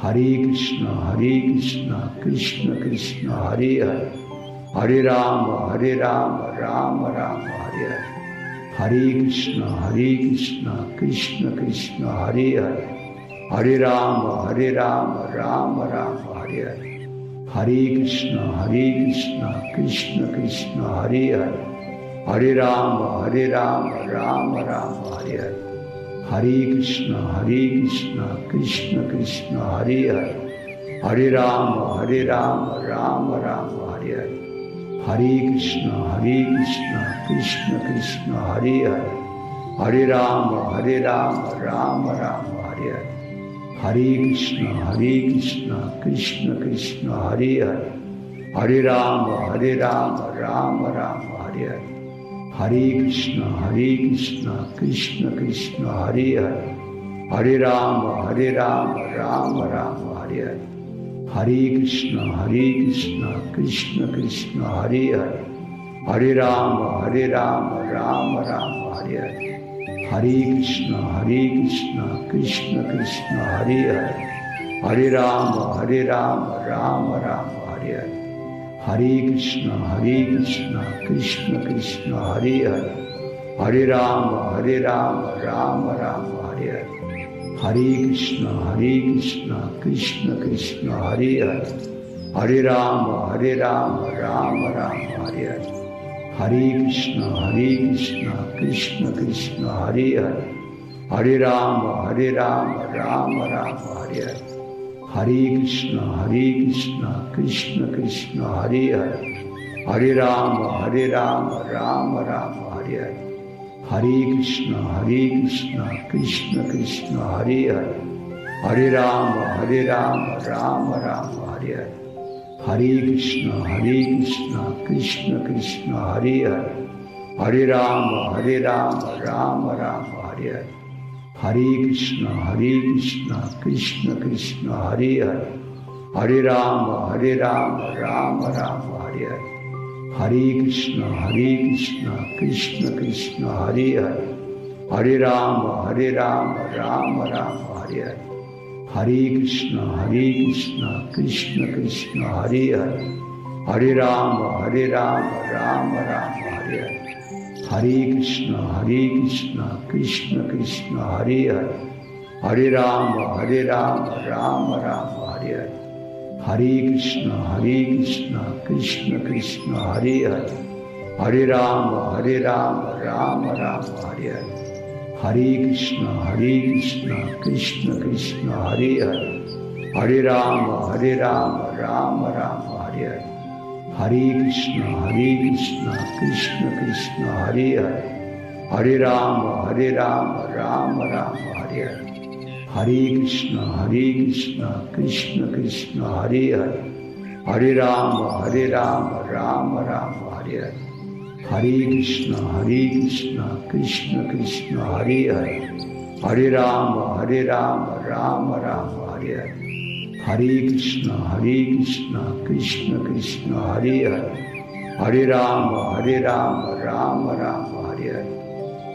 Hare Krishna Krishna Krishna Hare Hare, Hare Ram Ram Ram Hare Hare, Hare Krishna Krishna Krishna Hare Hare, Hare Ram Ram Ram Hare Hare, Hare Krishna Krishna Krishna Hare Hare, Hare Ram Ram Ram Hare Hare, Hare Krishna Krishna Krishna Hare Hare, Hare Ram Ram Ram Hare Hare, Hare Krishna Krishna Krishna Hare Hare, Hare Ram Ram Ram Hare Hare, Hare Krishna Krishna Krishna Hare Hare, Hare Ram Ram Ram Hare Hare, Hare Krishna Krishna Krishna Hare Hare, Hare Ram Ram Ram Hare Hare, Hare Krishna Krishna Krishna Hare Hare, Hare Ram Ram Ram Hare Hare, Hare Krishna Krishna Krishna Hare Hare, Hare Ram Ram Ram Hare Hare, Hare Krishna Krishna Krishna Hare Hare, Hare Ram Ram Ram Hare Hare, Hare Krishna Krishna Krishna Hare Hare, Hare Ram Ram Ram Hare Hare, Hare Krishna Krishna Krishna Hare Hare, Hare Ram Ram Ram Hare Hare, Hare Krishna Krishna Krishna Hare Hare, Hare Ram Ram Ram Hare Hare, Hare Krishna Krishna Krishna Hare Hare, Hare Ram Ram Ram Hare Hare, Hare Krishna Krishna Krishna Hare Hare, Hare Ram Ram Ram Hare Hare, Hare Krishna Krishna Krishna Hare Hare, Hare Ram Ram Ram Hare Hare, Hare Krishna Krishna Krishna Hare Hare, Hare Ram Ram Ram Hare Hare, Hare Krishna Krishna Krishna Hare Hare, Hare Ram Ram Ram Hare Hare, Hare Krishna Krishna Krishna Hare Hare, Hare Ram Ram Ram Hare Hare, Hare Krishna Krishna Krishna Hare Hare, Hare Ram Ram Ram Hare Hare, Hare Krishna Krishna Krishna Hare Hare, Hare Ram Ram Ram Hare Hare, Hare Krishna Krishna Krishna Hare Hare, Hare Ram Ram Ram Hare Hare, Hare Krishna Krishna Krishna Hare Hare, Hare Ram Ram Ram Hare Hare, Hare Krishna Krishna Krishna Hare Hare, Hare Ram Ram Ram Hare Hare, Hare Krishna Krishna Krishna Hare Hare, Hare Ram Ram Ram Hare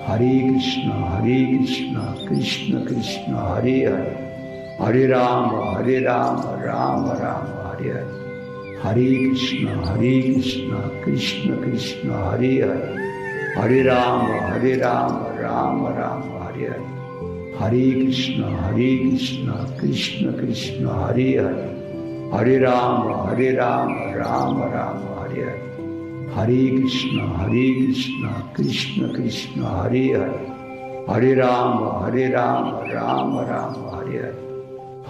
Hare, Hare Krishna Krishna Krishna Hare Hare, Hare Ram Ram Ram Hare Hare, Hare Krishna Krishna Krishna Hare Hare, Hare Ram Ram Ram Hare Hare, Hare Krishna Krishna Krishna Hare Hare, Hare Ram Ram Ram Hare Hare, Hare Krishna Krishna Krishna Hare Hare, Hare Ram Ram Ram Hare Hare,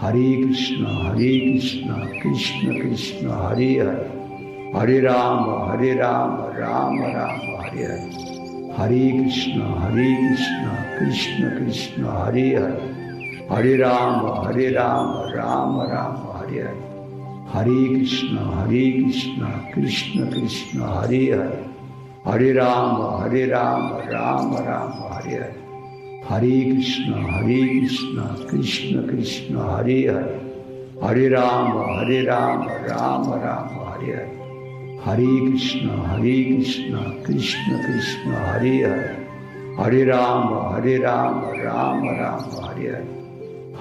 Hare Krishna Krishna Krishna Hare Hare, Hare Ram Ram Ram Hare Hare, Hare Krishna Krishna Krishna Hare Hare, Hare Ram Ram Ram Hare Hare, Hare Krishna Krishna Krishna Hare Hare, Hare Ram Ram Ram Hare Hare, Hare Krishna Krishna Krishna Hare Hare, Hare Ram Ram Ram Hare Hare, Hare Krishna Krishna Krishna Hare Hare, Hare Ram Ram Ram Hare Hare,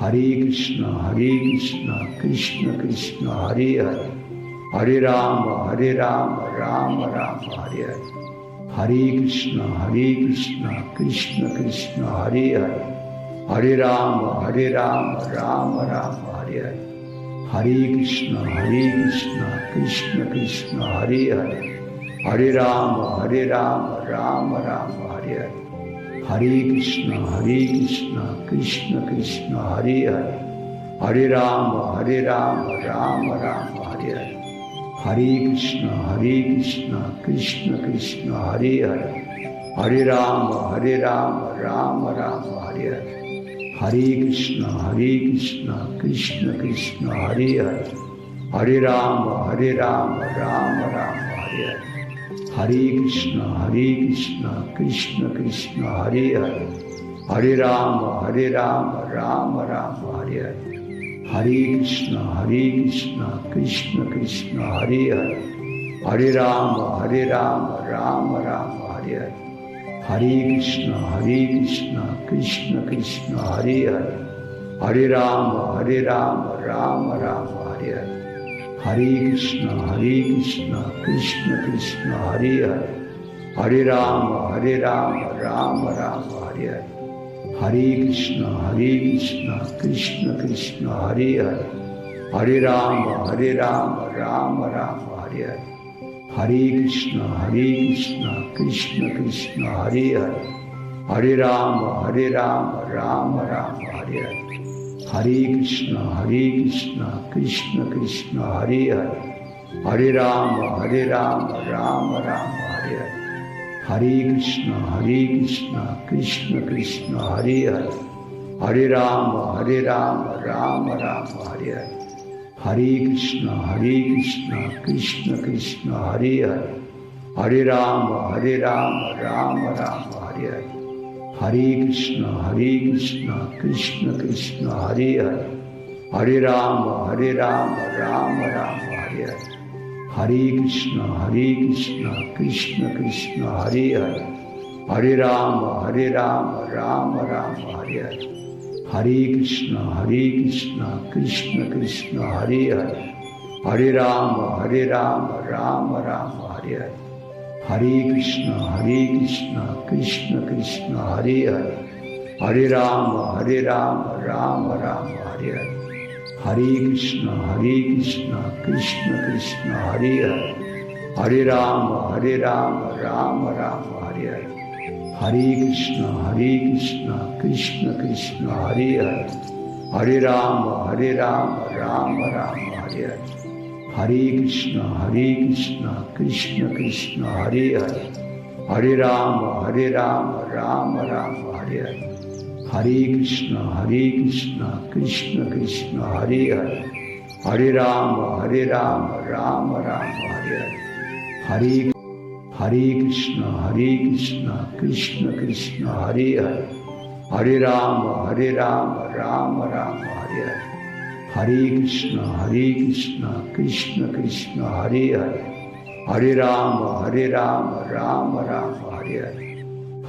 Hare Krishna Krishna Krishna Hare Hare, Hare Ram Ram Ram Hare Hare, Hare Krishna Krishna Krishna Hare Hare, Hare Ram Ram Ram Hare Hare, Hare Krishna Krishna Krishna Hare Hare, Hare Ram Ram Ram Hare Hare, Hare Krishna Krishna Krishna Hare Hare, Hare Ram Ram Ram Hare Hare, Hare Krishna Krishna Krishna Hare Hare, Hare Ram Ram Ram Hare Hare, Hare Krishna Krishna Krishna Hare Hare, Hare Ram Ram Ram Hare Hare, Hare Krishna Krishna Krishna Hare Hare, Hare Ram Ram Ram Hare Hare, Hare Krishna Krishna Krishna Hare Hare, Hare Ram Ram Ram Hare Hare, Hare Krishna Krishna Krishna Hare Hare, Hare Ram Ram Ram Hare Hare, Hare Krishna Krishna Krishna Hare Hare, Hare Ram Ram Ram Hare Hare, Hare Krishna Krishna Krishna Hare Hare, Hare Ram Ram Ram Hare Hare, Hare Krishna Krishna Krishna Hare Hare, Hare Ram Ram Ram Hare Hare, Hare Krishna Krishna Krishna Hare Hare, Hare Ram Ram Ram Hare Hare, Hare Krishna Krishna Krishna Hare Hare, Hare Ram Ram Ram Hare Hare, Hare Krishna Krishna Krishna Hare Hare, Hare Ram Ram Ram Hare Hare, Hare Krishna Krishna Krishna Hare Hare, Hare Ram Ram Ram Hare Hare, Hare Krishna Krishna Krishna Hare Hare, Hare Ram Ram Ram Hare Hare, Hare Krishna Krishna Krishna Hare Hare, Hare Ram Ram Ram Hare Hare, Hare Krishna Krishna Krishna Hare Hare, Hare Ram Ram Ram Hare Hare, Hare Krishna Krishna Krishna Hare Hare, Hare Ram Ram Ram Hare Hare, Hare Krishna Krishna Krishna Hare Hare, Hare Ram Ram Ram Hare Hare, Hare Krishna Krishna Krishna Hare Hare, Hare Ram Ram Ram Hare Hare, Hare Krishna Krishna Krishna Hare Hare, Hare Ram Ram Ram Hare Hare, Hare Krishna Krishna Krishna Hare Hare, Hare Ram Ram Ram Hare Hare, Hare Krishna Krishna Krishna Hare Hare, Hare Ram Ram Ram Hare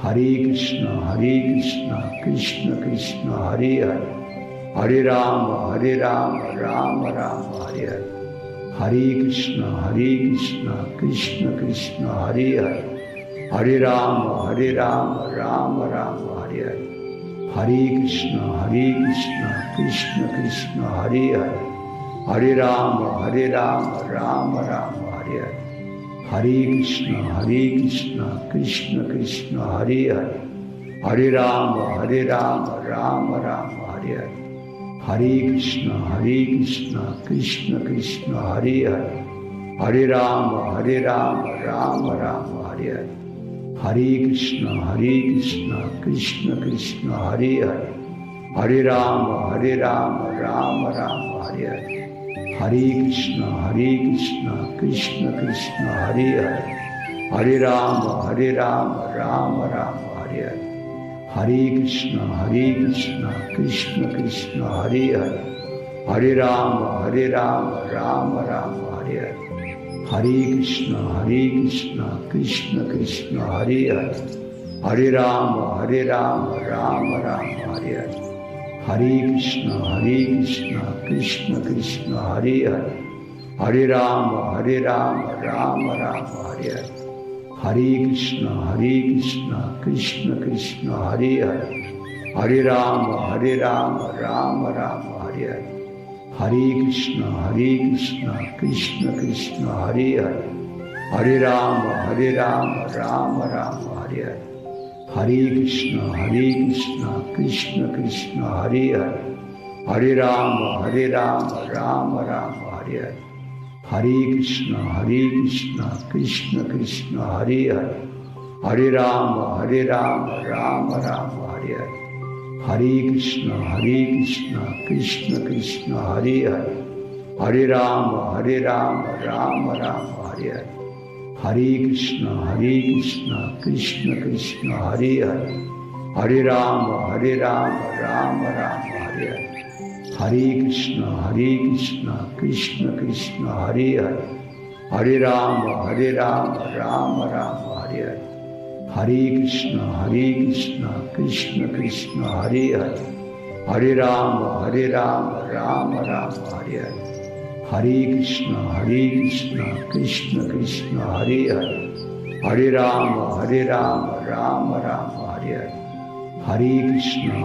Hare, Hare Krishna Krishna Krishna Hare Hare, Hare Ram Ram Ram Hare Hare, Hare Krishna Krishna Krishna Hare Hare, Hare Ram Ram Ram Hare Hare, Hare Krishna Krishna Krishna Hare Hare, Hare Ram Ram Ram Hare Hare, Hare Krishna Krishna Krishna Hare Hare, Hare Ram Ram Ram Hare Hare, Hare Krishna Krishna Krishna Hare Hare, Hare Ram Ram Ram Hare Hare, Hare Krishna Krishna Krishna Hare Hare, Hare Ram Ram Ram Hare Hare, Hare Krishna Krishna Krishna Hare Hare, Hare Ram Ram Ram Hare Hare, Hare Krishna Krishna Krishna Hare Hare, Hare Ram Ram Ram Hare Hare, Hare Krishna Krishna Krishna Hare Hare, Hare Ram Ram Ram Hare Hare, Hare Krishna Krishna Krishna Hare Hare, Hare Ram Ram Ram Hare Hare, Hare Krishna Krishna Krishna Hare Hare, Hare Ram Ram Ram Hare Hare, Hare Krishna Krishna Krishna Hare Hare, Hare Ram Ram Ram Hare Hare, Hare Krishna Krishna Krishna Hare Hare, Hare Ram Ram Ram Hare Hare, Hare Krishna Krishna Krishna Hare Hare, Hare Ram Ram Ram Hare Hare, Hare Krishna Krishna Krishna Hare Hare, Hare Ram Ram Ram Hare Hare, Hare Krishna Krishna Krishna Hare Hare, Hare Ram Ram Ram Hare Hare, Hare Krishna Krishna Krishna Hare Hare, Hare Ram Ram Ram Hare Hare, Hare Krishna Krishna Krishna Hare Hare, Hare Ram Ram Ram Hare Hare, Hare Krishna Krishna Krishna Hare Hare, Hare Ram Ram Ram Hare Hare, Hare Krishna Krishna Krishna Hare Hare, Hare Ram Ram Ram Hare Hare,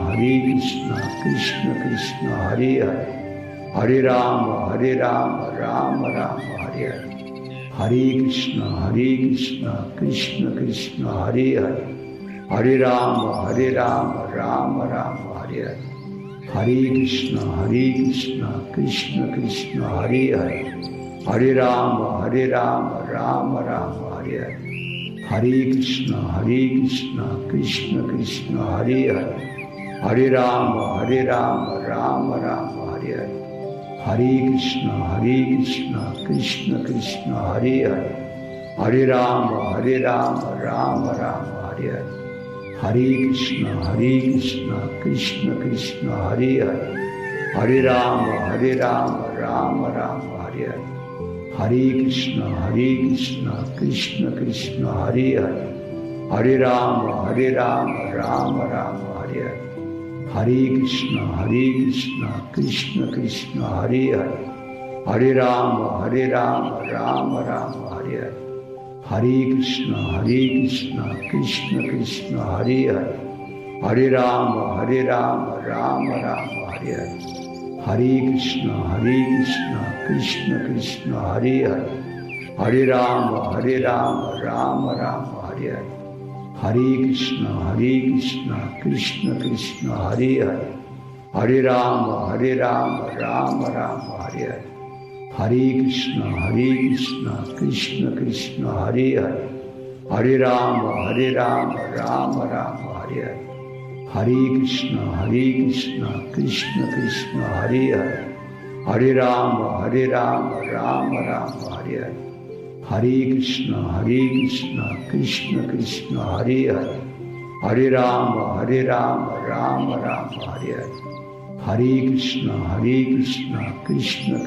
Hare Krishna Krishna Krishna Hare Hare, Hare Ram Ram Ram Hare Hare, Hare Krishna Krishna Krishna Hare Hare, Hare Ram Ram Ram Hare Hare, Hare Krishna Krishna Krishna Hare Hare, Hare Ram Ram Ram Hare Hare, Hare Krishna Krishna Krishna Hare Hare, Hare Ram Ram Ram Hare Hare, Hare Krishna Krishna Krishna Hare Hare, Hare Ram Ram Ram Hare Hare, Hare Krishna Krishna Krishna Hare Hare, Hare Ram Ram Ram Hare Hare, Hare Krishna Krishna Krishna Hare Hare, Hare Ram Ram Ram Hare Hare, Hare Krishna Krishna Krishna Hare Hare, Hare Ram Ram Ram Hare Hare, Hare Krishna Krishna Krishna Hare Hare, Hare Ram Ram Ram Hare Hare, Hare Krishna Krishna Krishna Hare Hare, Hare Ram Ram Ram Hare Hare, Hare Krishna Krishna Krishna Hare Hare, Hare Ram Ram Ram Hare Hare, Hare Krishna Krishna Krishna Hare Hare, Hare Ram Ram Ram Hare Hare, Hare Krishna Krishna Krishna Hare Hare, Hare Ram Ram Ram Hare Hare, Hare Krishna Krishna Krishna Hare Hare, Hare Ram Ram Ram Hare Hare, Hare Krishna Krishna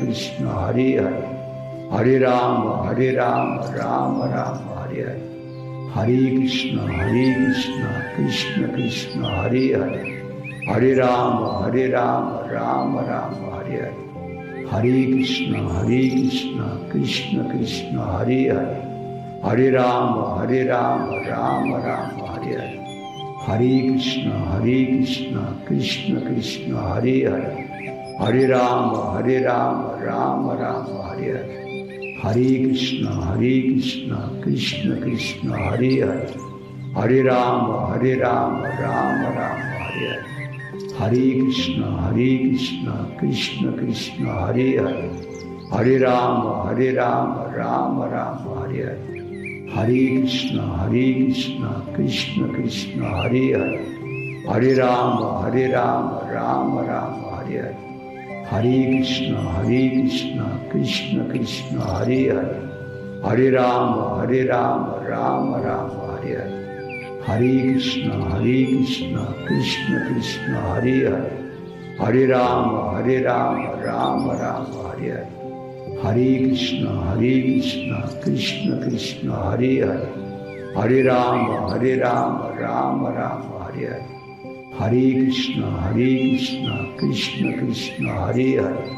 Krishna Hare Hare, Hare Ram Ram Ram Hare Hare, Hare Krishna Krishna Krishna Hare Hare, Hare Ram Ram Ram Hare Hare, Hare Krishna Krishna Krishna Hare Hare, Hare Ram Ram Ram Hare Hare, Hare Krishna Krishna Krishna Hare Hare, Hare Ram Ram Ram Hare Hare, Hare Krishna Krishna Krishna Hare Hare, Hare Ram Ram Ram Hare Hare, Hare Krishna Krishna Krishna Hare Hare, Hare Ram Ram Ram Hare Hare, Hare Krishna Krishna Krishna Hare Hare, Hare Ram Ram Ram Hare Hare, Hare Krishna Krishna Krishna Hare Hare, Hare Ram Ram Ram Hare Hare, Hare Krishna Krishna Krishna Hare Hare, Hare Ram Ram Ram Hare Hare, Hare Krishna Krishna Krishna Hare Hare,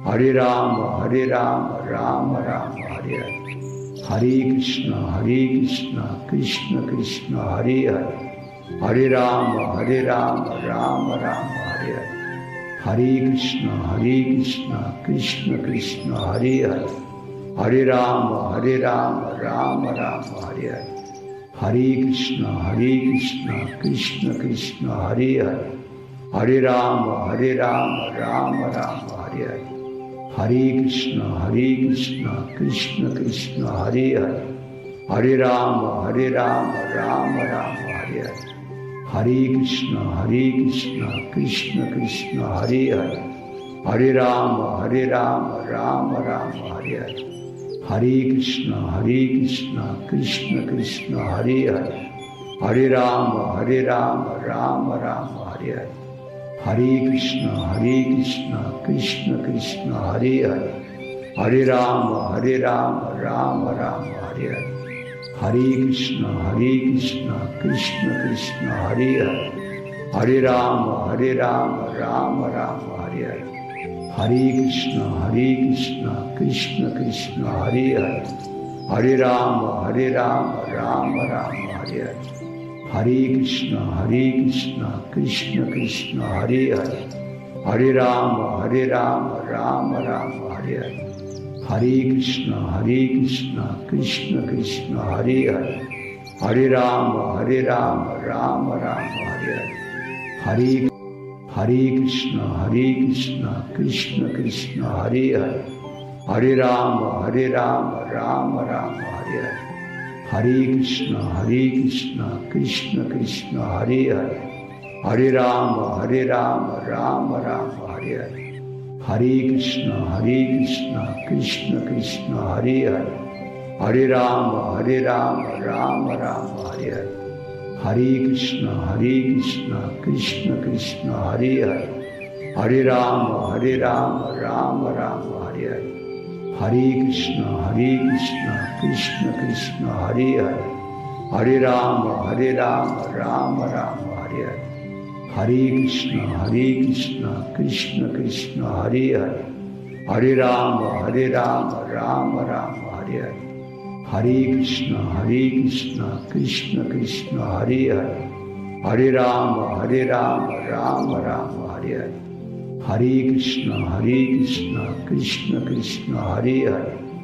Hare Ram Ram Ram Hare Hare, Hare Krishna Krishna Krishna Hare Hare, Hare Ram Ram Ram Hare Hare, Hare Krishna Krishna Krishna Hare Hare, Hare Ram Ram Ram Hare Hare, Hare Krishna Krishna Krishna Hare Hare, Hare Ram Ram Ram Hare Hare, Hare Krishna Krishna Krishna Hare Hare, Hare Ram Ram Ram Hare Hare, Hare Krishna Krishna Krishna Hare Hare, Hare Ram Ram Ram Hare Hare, Hare Krishna Krishna Krishna Hare Hare, Hare Ram Ram Ram Hare Hare, Hare Krishna Krishna Krishna Hare Hare, Hare Ram Ram Ram Hare Hare, Hare Krishna Krishna Krishna Hare Hare, Hare Ram Ram Ram Hare Hare, Hare Krishna Krishna Krishna Hare Hare, Hare Ram Ram Ram Hare Hare, Hare Krishna Krishna Krishna Hare Hare, Hare Ram Ram Ram Hare Hare, Hare Krishna Krishna Krishna Hare Hare, Hare Ram Ram Ram Hare Hare, Hare Krishna Krishna Krishna Hare Hare, Hare Ram Ram Ram Hare Hare, Hare Krishna Krishna Krishna Hare Hare, Hare Ram Ram Ram Hare Hare, Hare Krishna Krishna Krishna Hare Hare, Hare Ram Ram Ram Hare Hare, Hare Krishna Krishna Krishna Hare Hare, Hare Ram Ram Ram Hare Hare, Hare Krishna Krishna Krishna Hare Hare, Hare Ram Ram Ram Hare Hare, Hare Krishna Krishna Krishna Hare Hare, Hare Ram Ram Ram Hare Hare, Hare Krishna Krishna Krishna Hare Hare, Hare Ram Ram Ram Hare Hare, Hare Krishna Krishna Krishna Hare Hare, Hare Ram Ram Ram Hare Hare, Hare Krishna Krishna Krishna Hare Hare, Hare Ram Ram Ram Hare Hare, Hare Krishna Krishna Krishna Hare Hare,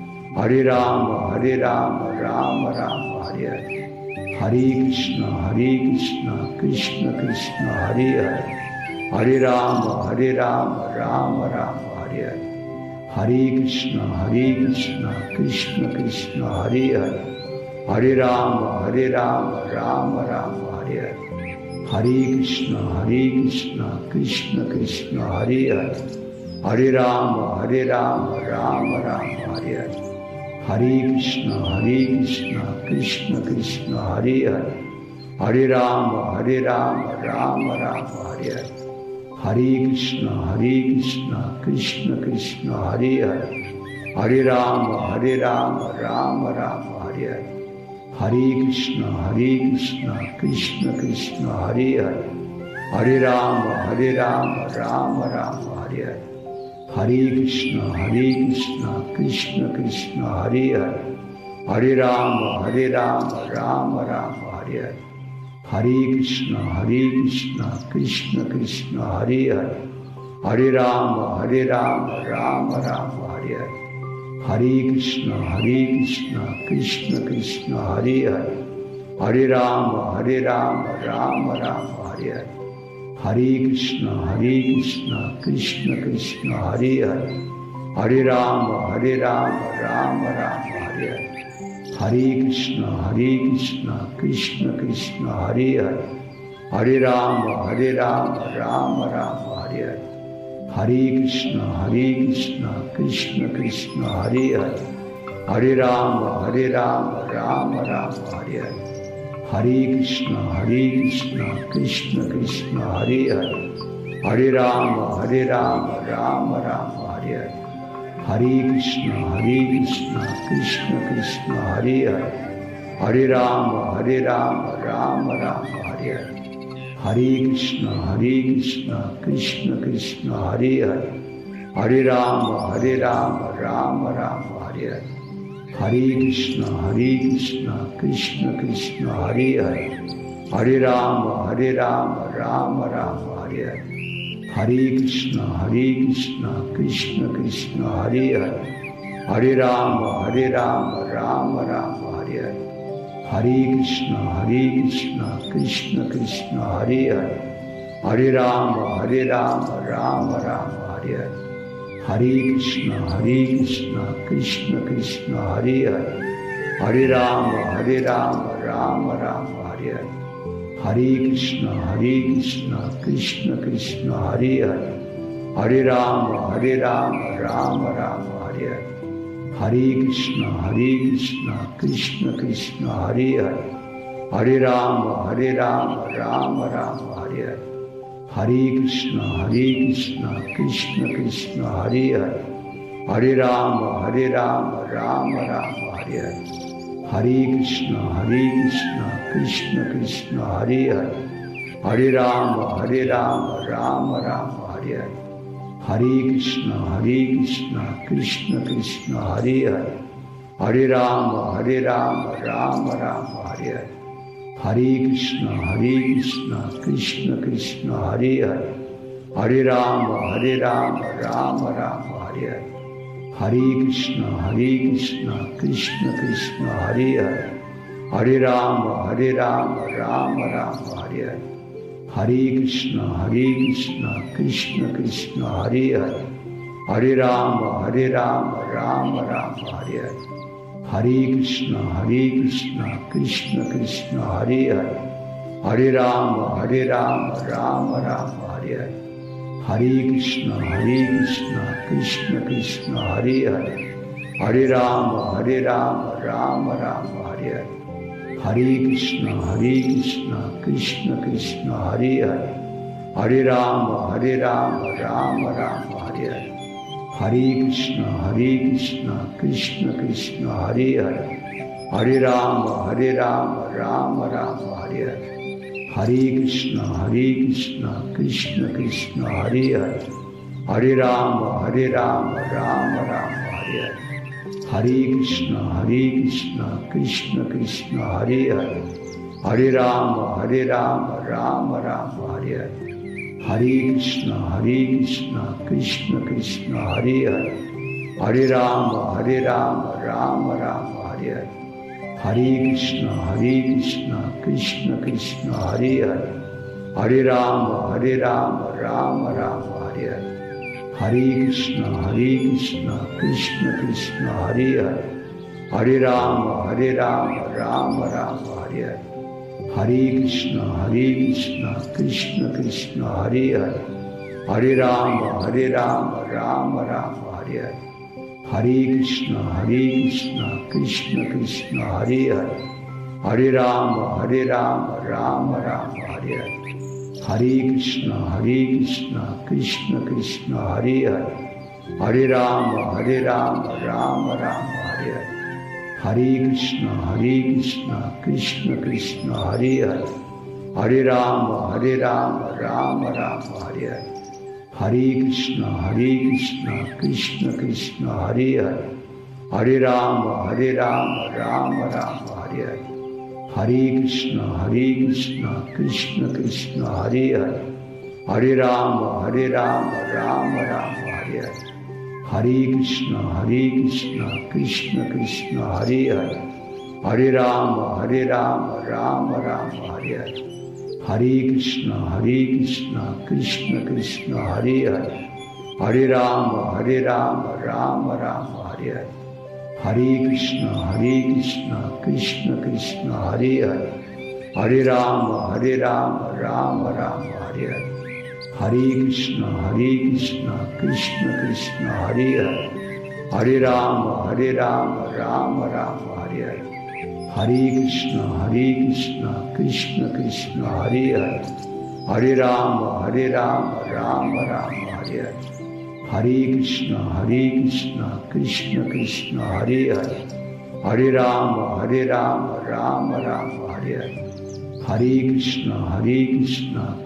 Hare Ram Ram Ram Hare Hare, Hare Krishna Krishna Krishna Hare Hare, Hare Ram Ram Ram Hare Hare, Hare Krishna Krishna Krishna Hare Hare, Hare Ram Ram Ram Hare Hare, Hare Krishna Krishna Krishna Hare Hare, Hare Ram Ram Ram Hare Hare, Hare Krishna Krishna Krishna Hare Hare, Hare Ram Ram Ram Hare Hare, Hare Krishna Krishna Krishna Hare Hare, Hare Ram Ram Ram Hare Hare, Hare Krishna Krishna Krishna Hare Hare, Hare Ram Ram Ram Hare Hare, Hare Krishna Krishna Krishna Hare Hare, Hare Ram Ram Ram Hare Hare, Hare Krishna Krishna Krishna Hare Hare, Hare Ram Ram Ram Hare Hare, Hare Krishna Krishna Krishna Hare Hare, Hare Ram Ram Ram Hare Hare, Hare Krishna Krishna Krishna Hare Hare, Hare Ram Ram Ram Hare Hare, Hare Krishna Krishna Krishna Hare Hare, Hare Ram Ram Ram Hare Hare, Hare Krishna Krishna Krishna Hare Hare, Hare Ram Ram Ram Hare Hare, Hare Krishna Krishna Krishna Hare Hare, Hare Ram Ram Ram Hare Hare, Hare Krishna Krishna Krishna Hare Hare, Hare Ram Ram Ram Hare Hare, Hare Krishna Krishna Krishna Hare Hare, Hare Ram Ram Ram Hare Hare, Hare Krishna Krishna Krishna Hare Hare, Hare Ram Ram Ram Hare Hare, Hare Krishna Krishna Krishna Hare Hare, Hare Ram Ram Ram Hare Hare, Hare Krishna Krishna Krishna Hare Hare, Hare Ram Ram Ram Hare Hare, Hare Krishna Krishna Krishna Hare Hare, Hare Ram Ram Ram Hare Hare, Hare Krishna Krishna Krishna Hare Hare, Hare Ram Ram Ram Hare Hare, Hare Krishna Krishna Krishna Hare Hare, Hare Ram Ram Ram Hare Hare, Hare Krishna Krishna Krishna Hare Hare, Hare Ram Ram Ram Hare Hare, Hare Krishna Krishna Krishna Hare Hare, Hare Ram Ram Ram Hare Hare, Hare Krishna Krishna Krishna Hare Hare, Hare Ram Ram Ram Hare Hare, Hare Krishna Krishna Krishna Hare Hare, Hare Ram Ram Ram Hare Hare, Hare Krishna Krishna Krishna Hare Hare, Hare Ram Ram Ram Hare Hare, Hare Krishna Krishna Krishna Hare Hare, Hare Ram Ram Ram Hare Hare, Hare Krishna Krishna Krishna Hare Hare, Hare Ram Ram Ram Hare Hare, Hare Krishna Krishna Krishna Hare Hare, Hare Ram Ram Ram Hare Hare, Hare Krishna Krishna Krishna Hare Hare, Hare Ram Ram Ram Hare Hare, Hare Krishna Krishna Krishna Hare Hare, Hare Ram Ram Ram Hare Hare, Hare Krishna Krishna Krishna Hare Hare, Hare Ram Ram Ram Hare Hare, Hare Krishna Krishna Krishna Hare Hare, Hare Ram Ram Ram Hare Hare, Hare Krishna Krishna Krishna Hare Hare, Hare Ram Ram Ram Hare Hare, Hare Krishna Krishna Krishna Hare Hare, Hare Ram Ram Ram Hare Hare, Hare Krishna Krishna Krishna Hare Hare, Hare Ram Ram Ram Hare Hare, Hare Krishna Krishna Krishna Hare Hare, Hare Ram Ram Ram Hare Hare, Hare Krishna Krishna Krishna Hare Hare, Hare Ram Ram Ram Hare Hare, Hare Krishna Krishna Krishna Hare Hare, Hare Ram Ram Ram Hare Hare, Hare Krishna Krishna Krishna Hare Hare, Hare Ram Ram Ram Hare Hare, Hare Krishna Krishna Krishna Hare Hare, Hare Ram Ram Ram Hare Hare, Hare Krishna Krishna Krishna Hare Hare, Hare Ram Ram Ram Hare Hare, Hare Krishna Krishna Krishna Hare Hare, Hare Ram Ram Ram Hare Hare, Hare Krishna Krishna Krishna Hare Hare, Hare Ram Ram Ram Hare Hare, Hare Krishna Krishna Krishna Hare Hare, Hare Ram Ram Ram Hare Hare, Hare Krishna Krishna Krishna Hare Hare, Hare Ram Ram Ram Hare Hare, Hare Krishna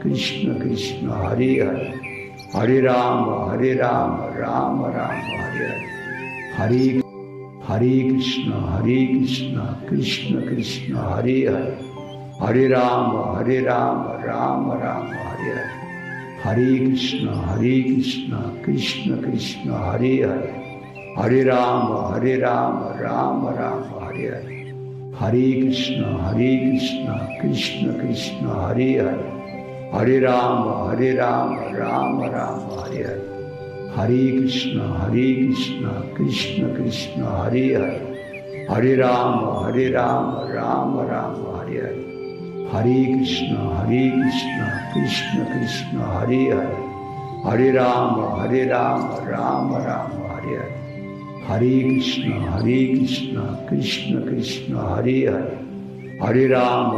Krishna Krishna Hare Hare, Hare Ram Ram Ram Hare Hare, Hare Hare Krishna Krishna Krishna Hare Hare, Hare Ram Ram Ram Hare Hare, Hare Krishna Krishna Krishna Hare Hare, Hare Ram Ram Ram Hare Hare, Hare Krishna Krishna Krishna Hare Hare, Hare Ram Ram Ram Hare Hare, Hare Krishna Krishna Krishna Hare Hare, Hare Ram Ram Ram Hare Hare, Hare Krishna Krishna Krishna Hare Hare, Hare Ram Ram Ram Hare Hare, Hare Krishna Krishna Krishna Hare Hare, Hare Ram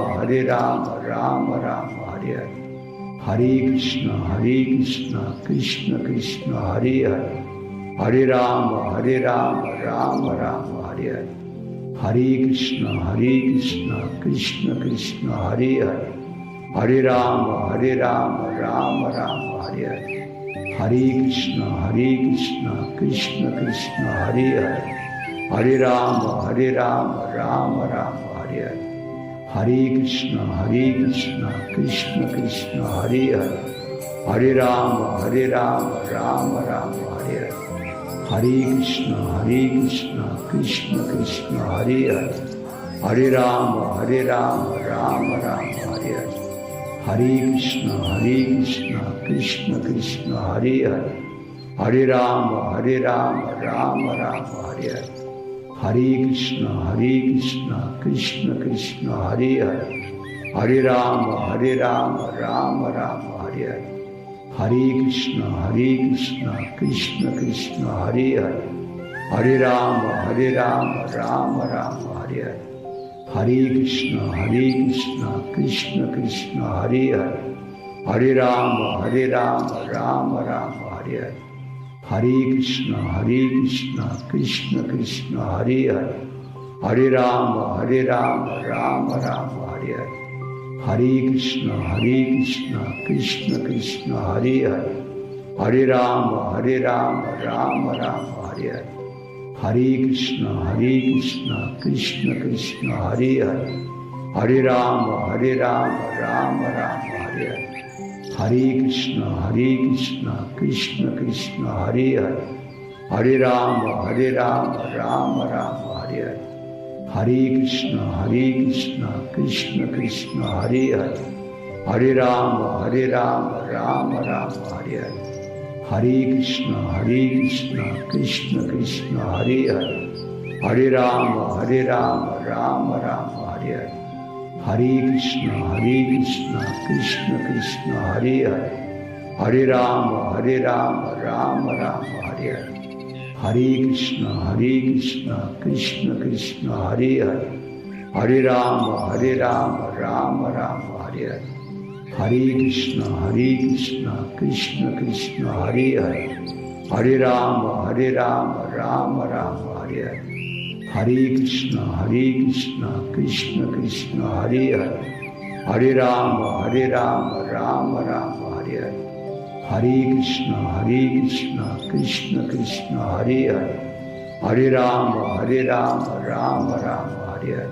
Ram Ram Hare Hare, Hare Krishna Krishna Krishna Hare Hare, Hare Ram Ram Ram Hare Hare, Hare Krishna Krishna Krishna Hare Hare, Hare Ram Ram Ram Hare Hare, Hare Krishna Krishna Krishna Hare Hare, Hare Ram Ram Ram Hare Hare, Hare Krishna Krishna Krishna Hare Hare, Hare Ram Ram Ram Hare Hare, Hare Krishna Krishna Krishna Hare Hare, Hare Ram Ram Ram Hare Hare, Hare Krishna Krishna Krishna Hare Hare, Hare Ram Ram Ram Hare Hare, Hare Krishna Krishna Krishna Hare Hare, Hare Ram Ram Ram Hare Hare, Hare Krishna Krishna Krishna Hare Hare, Hare Ram Ram Ram Hare Hare, Hare Krishna Krishna Krishna Hare Hare, Hare Ram Ram Ram Hare Hare, Hare Krishna Krishna Krishna Hare Hare, Hare Ram Ram Ram Hare Hare, Hare Krishna Krishna Krishna Hare Hare, Hare Ram Ram Ram Hare Hare, Hare Krishna Krishna Krishna Hare Hare, Hare Ram Ram Ram Hare Hare, Hare Krishna Krishna Krishna Hare Hare, Hare Ram Ram Ram Hare Hare, Hare Krishna Krishna Krishna Hare Hare, Hare Ram Ram Ram Hare Hare, Hare Krishna Krishna Krishna Hare Hare, Hare Ram Ram Ram Hare Hare, Hare Krishna Krishna Krishna Hare Hare, Hare Ram Ram Ram Hare Hare, Hare Krishna Krishna Krishna Hare Hare, Hare Ram Ram Ram Hare Hare, Hare Krishna Krishna Krishna Hare Hare, Hare Ram Ram Ram Hare Hare, Hare Krishna Krishna Krishna Hare Hare, Hare Ram Ram Ram Hare Hare, Hare Krishna Krishna Krishna Hare Hare, Hare Ram Ram Ram Hare Hare,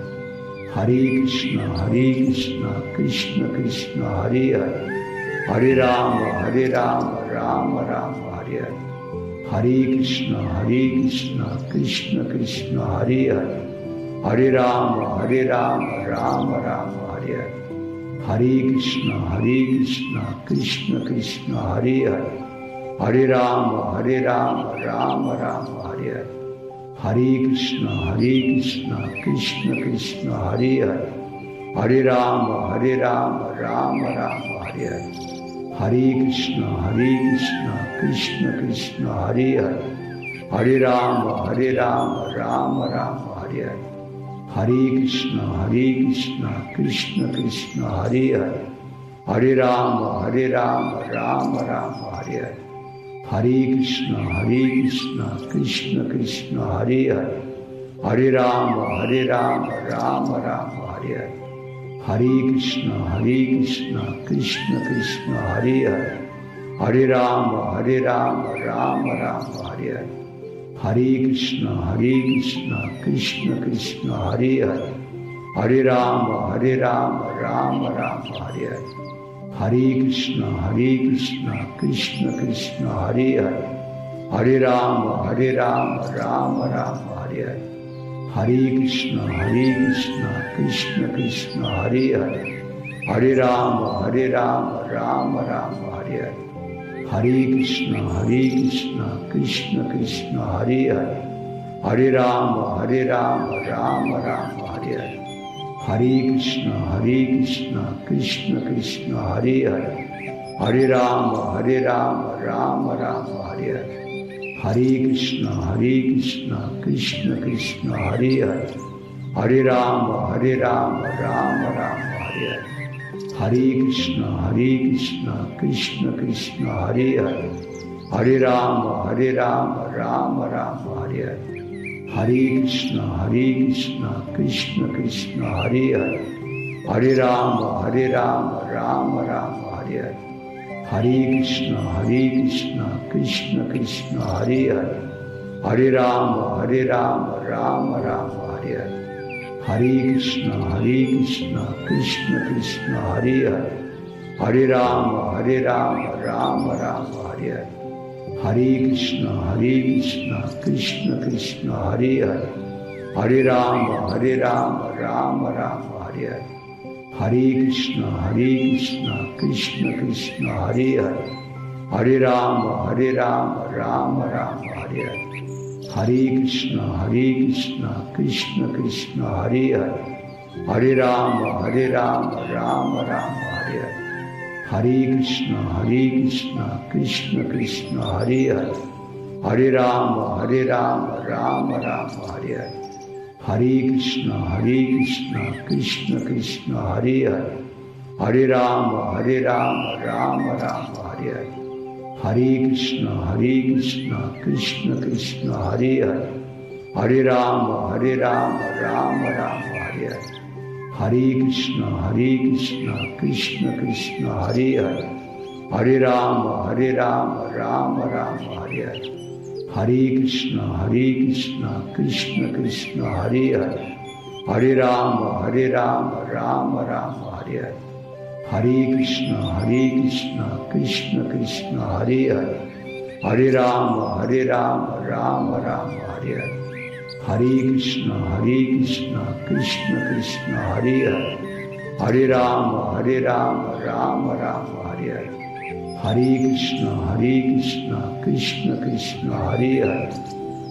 Hare Krishna Krishna Krishna Hare Hare, Hare Ram Ram Ram Hare Hare, Hare Krishna Krishna Krishna Hare Hare, Hare Ram Ram Ram Hare Hare, Hare Krishna Krishna Krishna Hare Hare, Hare Ram Ram Ram Hare Hare, Hare Krishna Krishna Krishna Hare Hare, Hare Ram Ram Ram Hare Hare, Hare Krishna Krishna Krishna Hare Hare, Hare Ram Ram Ram Hare Hare, Hare Krishna Krishna Krishna Hare Hare, Hare Ram Ram Ram Hare Hare, Hare Krishna Krishna Krishna Hare Hare, Hare Ram Ram Ram Hare Hare, Hare Krishna Krishna Krishna Hare Hare Hare Rama Rama Rama Hare Hare Hare Krishna Krishna Krishna Hare Hare Hare Rama Rama Rama Hare Hare Hare Krishna Krishna Krishna Hare Hare Hare Rama Rama Rama Hare Hare Hare Krishna Krishna Krishna Hare Hare Hare Rama Rama Rama Hare Hare Hare Krishna Krishna Krishna Hare Hare Hare Rama Rama Rama Hare Hare Hare Krishna Krishna Krishna Hare Hare Hare Rama Rama Rama Hare Hare Hare Krishna Krishna Krishna Hare Hare Hare Rama Rama Rama Hare Hare Hare Krishna Krishna Krishna Hare Hare Hare Rama Rama Rama Hare Hare Hare Krishna Krishna Krishna Hare Hare Hare Rama Rama Rama Hare Hare Hare Krishna Krishna Krishna Hare Hare Hare Rama Rama Rama Hare Hare Hare Krishna Krishna Krishna Hare Hare Hare Rama Rama Rama Hare Hare Hare Krishna Krishna Krishna Hare Hare Hare Rama Rama Rama Hare Hare Hare Krishna Krishna Krishna Hare Hare Hare Rama Rama Rama Hare Hare Hare Krishna Krishna Krishna Hare Hare Hare Rama Rama Rama Hare Hare Hare Krishna Krishna Krishna Hare Hare Hare Rama Rama Rama Hare Hare Hare Krishna Krishna Krishna Hare Hare Hare Rama Rama Rama Hare Hare Hare Krishna Krishna Krishna Hare Hare Hare Rama Rama Rama Hare Hare Hare Krishna Krishna Krishna Hare Hare Hare Rama Rama Rama Hare Hare Hare Krishna Krishna Krishna Hare Hare Hare Rama Rama Rama Hare Hare Hare Krishna Krishna Krishna Hare Hare Hare Rama Rama Rama Hare Hare Hare Krishna Krishna Krishna Hare Hare Hare Rama Rama Rama Hare Hare Hare Krishna Krishna Krishna Hare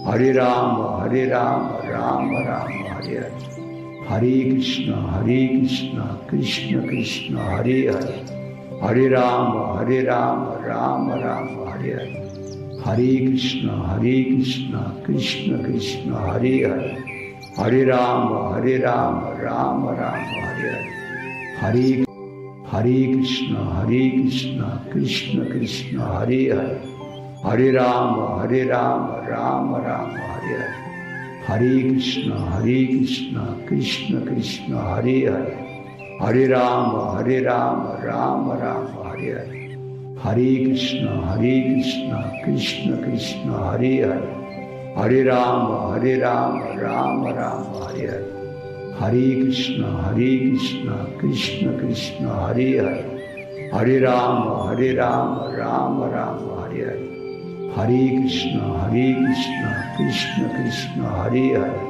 Hare Hare Rama Rama Rama Hare Hare Hare Krishna Krishna Krishna Hare Hare Hare Rama Rama Rama Hare Hare Hare Krishna Krishna Krishna Hare Hare Hare Rama Rama Rama Hare Hare Hare Krishna Krishna Krishna Hare Hare Hare Rama Rama Rama Hare Hare Hare Krishna Krishna Krishna Hare Hare Hare Rama Rama Rama Hare Hare Hare Krishna Krishna Krishna Hare Hare Hare Rama Rama Rama Hare Hare Hare Krishna Krishna Krishna Hare Hare Hare Rama Rama Rama Hare Hare Hare Krishna Krishna Krishna Hare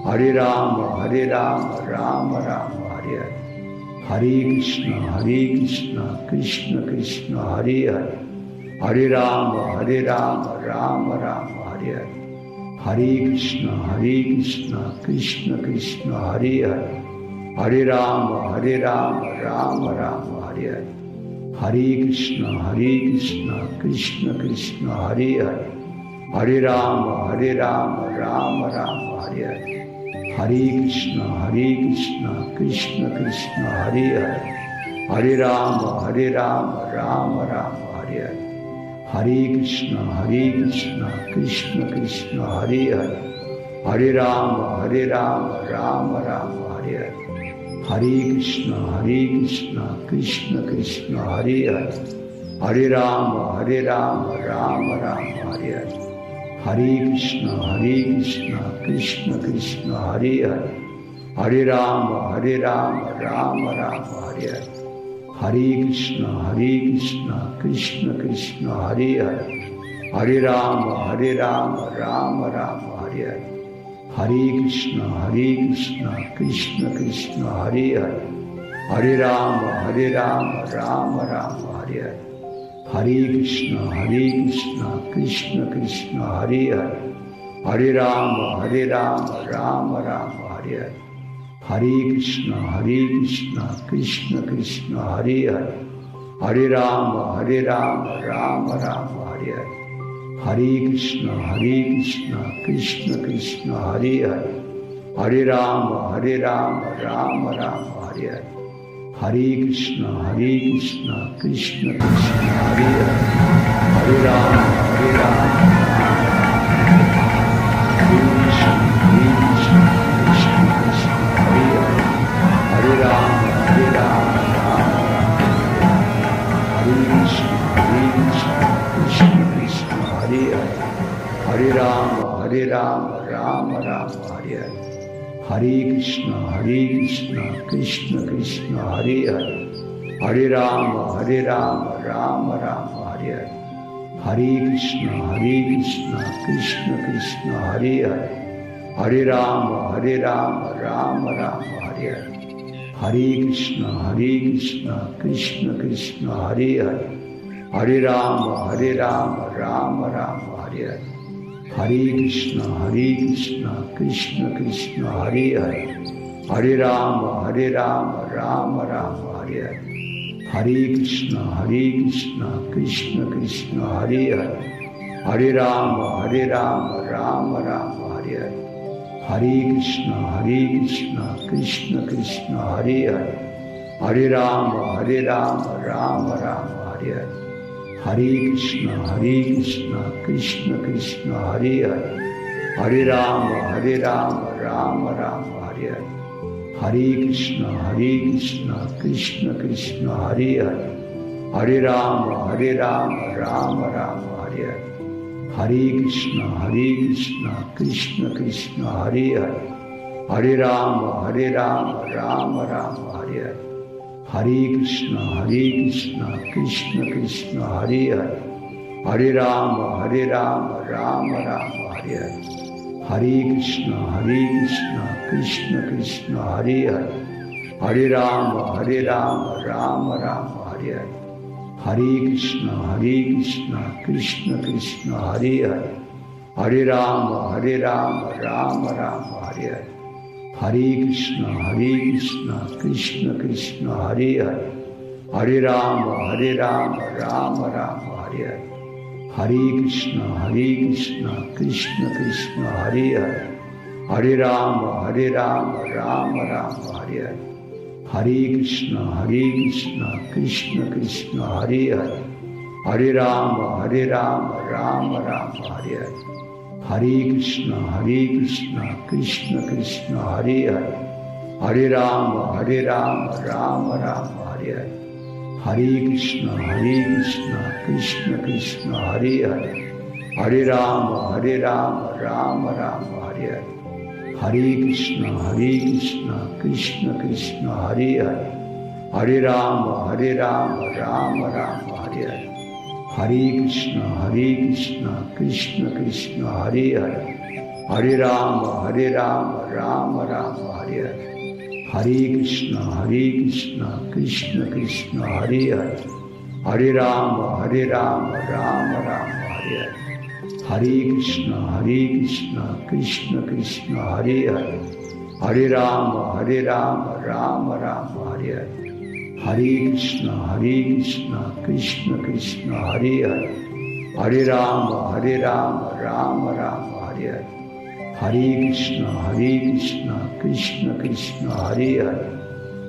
Hare Hare Rama Rama Rama Hare Hare Hare Krishna Krishna Krishna Hare Hare Hare Rama Rama Rama Hare Hare Hare Krishna Krishna Krishna Hare Hare Hare Rama Rama Rama Hare Hare Hare Krishna Krishna Krishna Hare Hare Hare Rama Rama Rama Hare Hare Hare Krishna Krishna Krishna Hare Hare Hare Rama Rama Rama Hare Hare Hare Krishna Krishna Krishna Hare Hare Hare Rama Rama Rama Hare Hare Hare Krishna Krishna Krishna Hare Hare, Hare Ram Ram Ram Hare Hare, Hare Krishna Krishna Krishna Hare Hare, Hare Ram Ram Ram Hare Hare, Hare Krishna Krishna Krishna Hare Hare, Hare Ram Ram Ram Hare Hare, Hare Krishna Krishna Krishna Hare Hare, Hare Ram Ram Ram Hare Hare, Hare Krishna Krishna Krishna Hare Hare, Hare Ram Ram Ram Hare Hare, Hare Krishna Krishna Krishna Hare Hare, Hare Ram Ram Ram Hare Hare, Hare Krishna Krishna Krishna Hare Hare, Hare Ram Ram Ram Hare Hare, Hare Krishna Krishna Krishna Hare Hare, Hare Ram Ram Hare Krishna Krishna Krishna Hare Hare, Hare Ram Ram Hare Krishna Krishna Krishna Hare Hare, Hare Ram Ram Ram Hare Hare, Hare Krishna Krishna Krishna Hare Hare, Hare Ram Ram Ram Hare Hare, Hare Krishna Krishna Krishna Hare Hare, Hare Ram Ram Ram Hare Hare, Hare Krishna Krishna Krishna Hare Hare, Hare Ram Ram Ram Hare Hare, Hare Krishna Krishna Krishna Hare Hare, Hare Ram Ram Ram Hare Hare, Hare Krishna Krishna Krishna Hare Hare, Hare Ram Ram Ram Hare Hare, Hare Krishna Krishna Krishna Hare Hare, Hare Ram Ram Ram Hare Hare, Hare Krishna Krishna Krishna Hare Hare, Hare Ram Ram Ram Hare Hare, Hare Krishna Krishna Krishna Hare Hare, Hare Ram Ram Ram Hare Hare, Hare Krishna Krishna Krishna Hare Hare, Hare Ram Ram Ram Hare Hare, Hare Krishna Krishna Krishna Hare Hare, Hare Ram Ram Ram Hare Hare, Hare Krishna Krishna Krishna Hare Hare, Hare Ram Ram Ram Hare Hare, Hare Krishna Krishna Krishna Hare Hare, Hare Ram Ram Ram Hare Hare, Hare Krishna Krishna Krishna Hare Hare, Hare Ram Ram Ram Hare Hare, Hare Krishna Krishna Krishna Hare Hare, Hare Ram Ram Ram Hare Hare, Hare Krishna Krishna Krishna Hare Hare, Hare Ram Ram Ram Hare Hare, Hare Krishna Krishna Krishna Hare Hare, Hare Ram Ram Ram Hare Hare, Hare Krishna Krishna Krishna Hare Hare, Hare Ram Ram Ram Hare Hare, Hare Krishna Krishna Krishna Hare Hare, Hare Ram Ram Ram Hare Hare, Hare Krishna Krishna Krishna Hare Hare, Hare Ram Ram Ram Hare Hare, Hare Krishna Krishna Krishna Hare Hare, Hare Ram Ram Ram Hare Hare, Hare Krishna Krishna Krishna Hare Hare, Hare Ram Ram Ram Hare Hare, Hare Krishna Krishna Krishna Hare Hare, Hare Ram Ram Ram Hare Hare, Hare Krishna Krishna Krishna Hare Hare,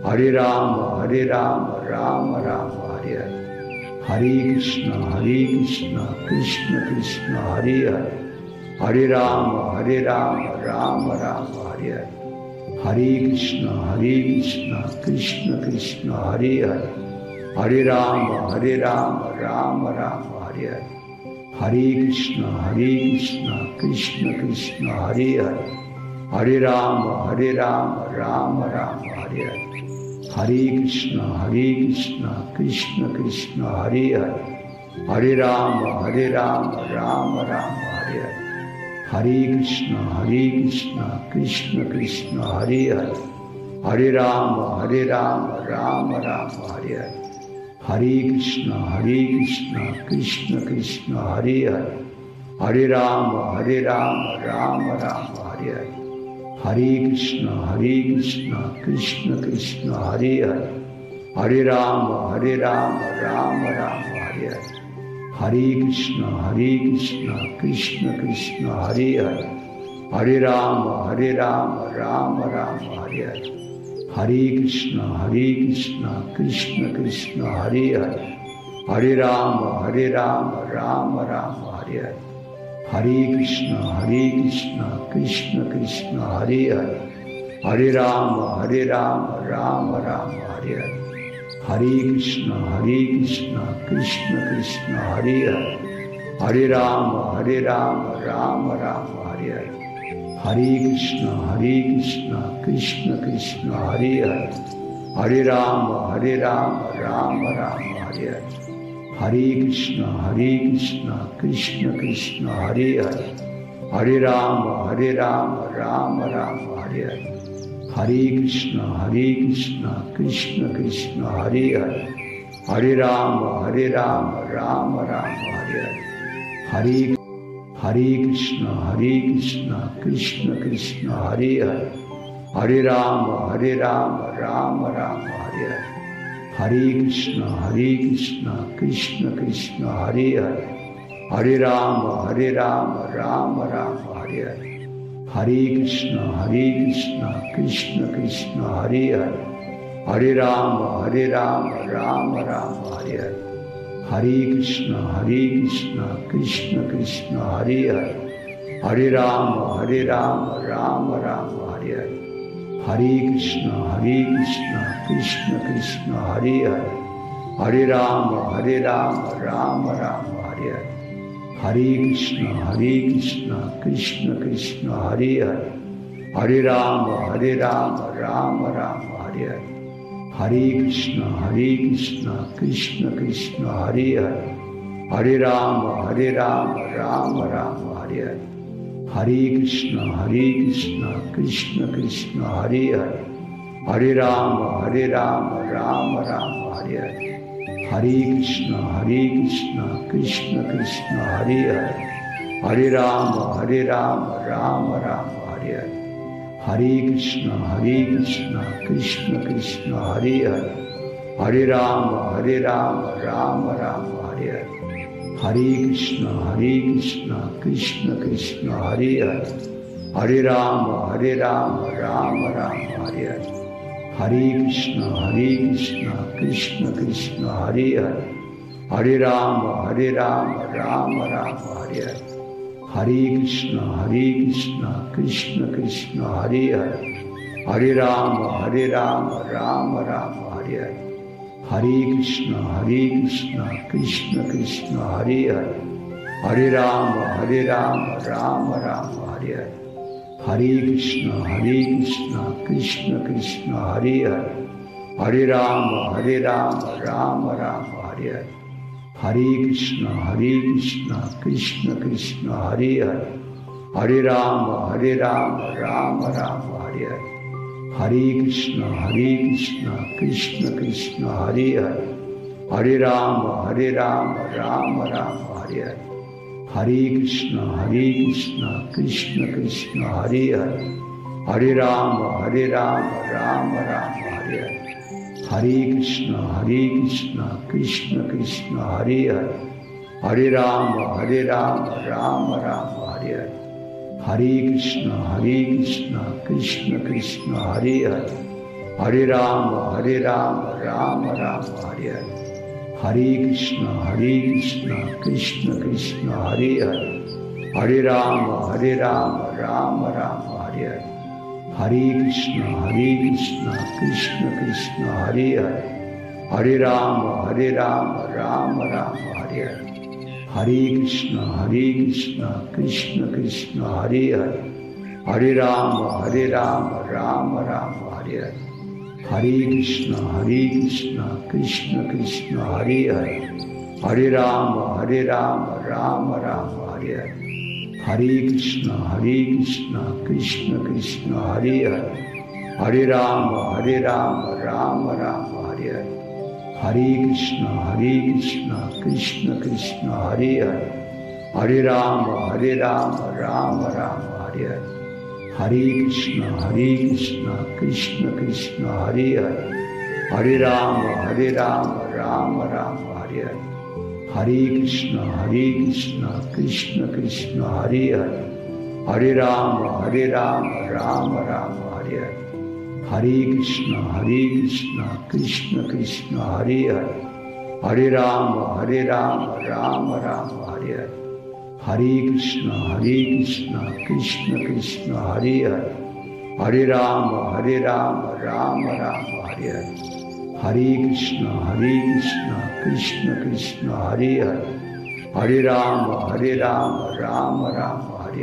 Hare Ram Ram Ram Hare Hare, Hare Krishna Krishna Krishna Hare Hare, Hare Ram Ram Ram Hare Hare, Hare Krishna Krishna Krishna Hare Hare, Hare Ram Ram Ram Hare Hare, Hare Krishna Krishna Krishna Hare Hare, Hare Ram Ram Ram Hare Hare, Hare Krishna Krishna Krishna Hare Hare, Hare Ram Ram Ram Hare Hare, Hare Krishna Krishna Krishna Hare Hare, Hare Ram Ram Ram Hare Hare, Hare Krishna Krishna Krishna Hare Hare, Hare Ram Ram Ram Hare Hare, Hare Krishna Krishna Krishna Hare Hare, Hare Ram Ram Ram Hare Hare, Hare Krishna Krishna Krishna Hare Hare, Hare Ram Ram Ram Hare Hare, Hare Krishna Krishna Krishna Hare Hare, Hare Ram Ram Ram Hare Hare, Hare Krishna Krishna Krishna Hare Hare, Hare Ram Ram Ram Hare Hare, Hare Krishna Krishna Krishna Hare Hare, Hare Ram Ram Ram Hare Hare, Hare Krishna Krishna Krishna Hare Hare, Hare Ram Ram Ram Hare Hare, Hare Krishna Krishna Krishna Hare Hare, Hare Ram Ram Ram Hare Hare, Hare Krishna Krishna Krishna Hare Hare, Hare Ram Ram Ram Hare Hare, Hare Krishna Krishna Krishna Hare Hare, Hare Ram Ram Ram Hare Hare, Hare Krishna Krishna Krishna Hare Hare, Hare Ram Ram Ram Hare Hare, Hare Krishna Krishna Krishna Hare Hare, Hare Ram Ram Ram Hare Hare, Hare Krishna Krishna Krishna Hare Hare, Hare Ram Ram Ram Hare Hare, Hare Krishna Krishna Krishna Hare Hare, Hare Ram Ram Ram Hare Hare, Hare Krishna Krishna Krishna Hare Hare, Hare Ram Ram Ram Hare Hare, Hare Krishna Krishna Krishna Hare Hare, Hare Ram Ram Ram Hare Hare, Hare Krishna Krishna Krishna Hare Hare, Hare Ram Ram Ram Hare Hare, Hare Krishna Krishna Krishna Hare Hare, Hare Ram Ram Ram Hare Hare, Hare Krishna Krishna Krishna Hare Hare, Hare Ram Ram Ram Hare Hare, Hare Krishna Krishna Krishna Hare Hare, Hare Ram Ram Ram Hare Hare, Hare Krishna Krishna Krishna Hare Hare, Hare Ram Ram Ram Hare Hare, Hare Krishna Krishna Krishna Hare Hare, Hare Ram Ram Ram Hare Hare, Hare Krishna Krishna Krishna Hare Hare, Hare Ram Ram Ram Hare Hare, Hare Krishna Krishna Krishna Hare Hare, Hare Ram Ram Ram Hare Hare, Hare Krishna Krishna Krishna Hare Hare, Hare Ram Ram Ram Hare Hare, Hare Krishna Krishna Krishna Hare Hare, Hare Ram Ram Ram Hare Hare, Hare Krishna Krishna Krishna Hare Hare, Hare Ram Ram Ram Hare Hare, Hare Krishna Krishna Krishna Hare Hare, Hare Ram Ram Ram Hare Hare, Hare Krishna Krishna Krishna Hare Hare, Hare Ram Ram Ram Hare Hare, Hare Krishna Krishna Krishna Hare Hare, Hare Ram Ram Ram Hare Hare, Hare Krishna Krishna Krishna Hare Hare, Hare Ram Ram Ram Hare Hare, Hare Krishna Krishna Krishna Hare Hare, Hare Ram Ram Ram Hare Hare, Hare Krishna Krishna Krishna Hare Hare, Hare Ram Ram Ram Hare Hare, Hare Krishna Krishna Krishna Hare Hare, Hare Ram Ram Ram Hare Hare, Hare Krishna Krishna Krishna Hare Hare, Hare Ram Ram Ram Hare Hare, Hare Krishna Krishna Krishna Hare Hare, Hare Ram Ram Ram Hare Hare, Hare Krishna Krishna Krishna Hare Hare, Hare Ram Ram Ram Hare Hare, Hare Krishna Krishna Krishna Hare Hare, Hare Ram Ram Ram Hare Hare, Hare Krishna Krishna Krishna Hare Hare, Hare Ram Ram Ram Hare Hare, Hare Krishna Krishna Krishna Hare Hare, Hare Ram Ram Ram Hare Hare, Hare Krishna Krishna Krishna Hare Hare, Hare Ram Ram Ram Hare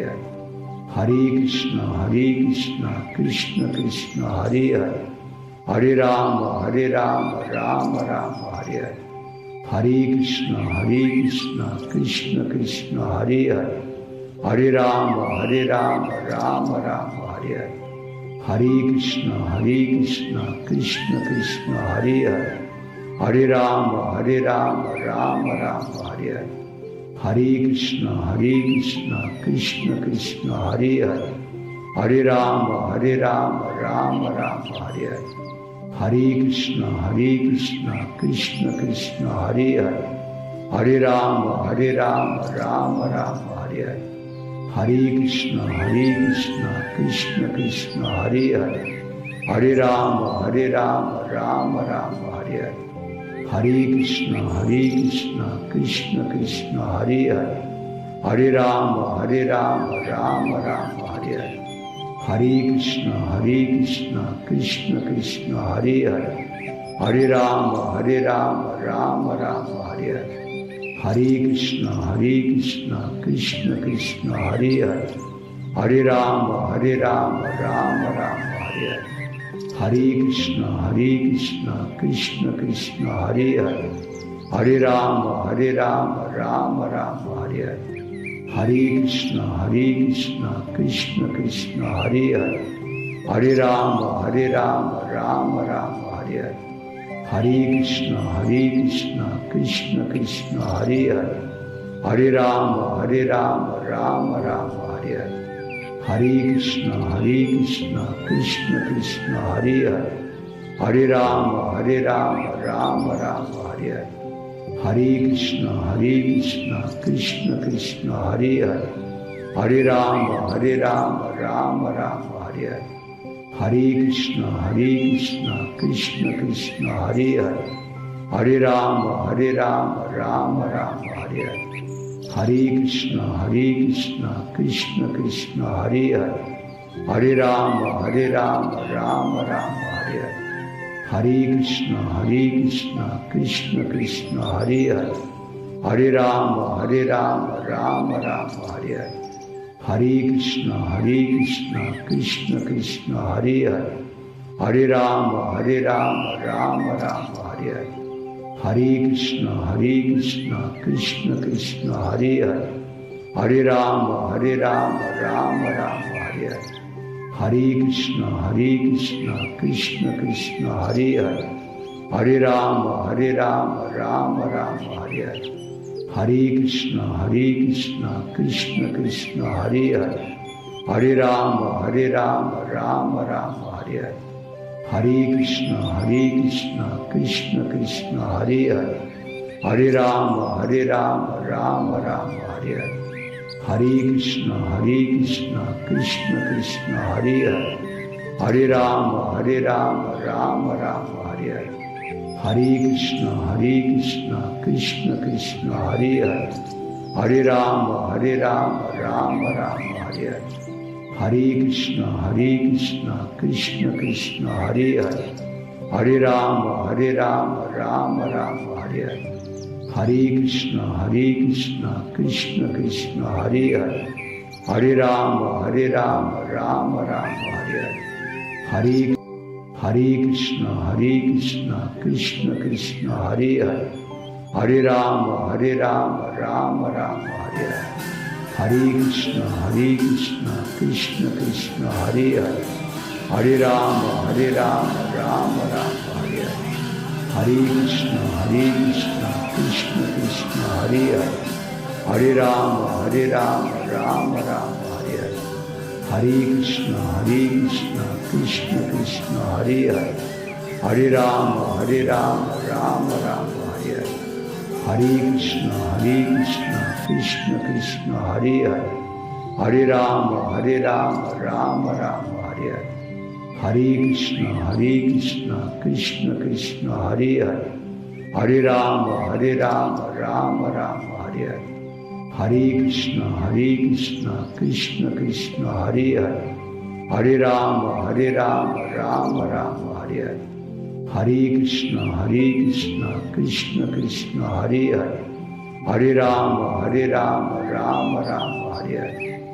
Hare, Hare Krishna Krishna Krishna Hare Hare, Hare Ram Ram Ram Hare Hare, Hare Krishna Krishna Krishna Hare Hare, Hare Ram Ram Ram Hare Hare, Hare Krishna Krishna Krishna Hare Hare, Hare Ram Ram Ram Hare Hare, Hare Krishna Krishna Krishna Hare Hare, Hare Ram Ram Ram Hare Hare, Hare Krishna Krishna Krishna Hare Hare, Hare Ram Ram Ram Hare Hare, Hare Krishna Krishna Krishna Hare Hare, Hare Ram Ram Ram Hare Hare, Hare Krishna Krishna Krishna Hare Hare, Hare Ram Ram Ram Hare Hare, Hare Krishna Krishna Krishna Hare Hare, Hare Ram Ram Ram Hare Hare, Hare Krishna Krishna Krishna Hare Hare, Hare Ram Ram Ram Hare Hare, Hare Krishna Krishna Krishna Hare Hare, Hare Ram Ram Ram Hare Hare, Hare Krishna Krishna Krishna Hare Hare, Hare Ram Ram Ram Hare Hare, Hare Krishna Krishna Krishna Hare Hare, Hare Ram Ram Ram Hare Hare, Hare Krishna Krishna Krishna Hare Hare, Hare Ram Ram Ram Hare Hare, Hare Krishna Krishna Krishna Hare Hare, Hare Ram Ram Ram Hare Hare, Hare Krishna Krishna Krishna Hare Hare, Hare Ram Ram Ram Hare Hare, Hare Krishna Krishna Krishna Hare Hare, Hare Ram Ram Ram Hare Hare, Hare Krishna Krishna Krishna Hare Hare, Hare Ram Ram Ram Hare Hare, Hare Krishna Krishna Krishna Hare Hare, Hare Ram Ram Ram Hare Hare, Hare Krishna Krishna Krishna Hare Hare, Hare Ram Ram Ram Hare Hare, Hare Krishna Krishna Krishna Hare Hare, Hare Ram Ram Ram Hare Hare, Hare Krishna Krishna Krishna Hare Hare, Hare Ram Ram Ram Hare Hare, Hare Krishna Krishna Krishna Hare Hare, Hare Ram Ram Ram Hare Hare, Hare Krishna Krishna Krishna Hare Hare, Hare Ram Ram Ram Hare Hare, Hare Krishna Krishna Krishna Hare Hare, Hare Ram Ram Ram Hare Hare, Hare Krishna Krishna Krishna Hare Hare, Hare Ram Ram Ram Hare Hare, Hare Krishna Krishna Krishna Hare Hare, Hare Ram Ram Ram Hare Hare, Hare Krishna Krishna Krishna Hare Hare, Hare Ram Ram Ram Hare Hare, Hare Krishna Krishna Krishna Hare Hare, Hare Ram Ram Ram Hare Hare, Hare Krishna Krishna Krishna Hare Hare, Hare Ram Ram Ram Hare Hare, Hare Krishna Krishna Krishna Hare Hare, Hare Ram Ram Ram Hare Hare, Hare Krishna Krishna Krishna Hare Hare, Hare Ram Ram Ram Hare Hare, Hare Krishna Krishna Krishna Hare Hare, Hare Ram Ram Ram Hare Hare, Hare Krishna Krishna Krishna Hare Hare, Hare Ram Ram Ram Hare Hare,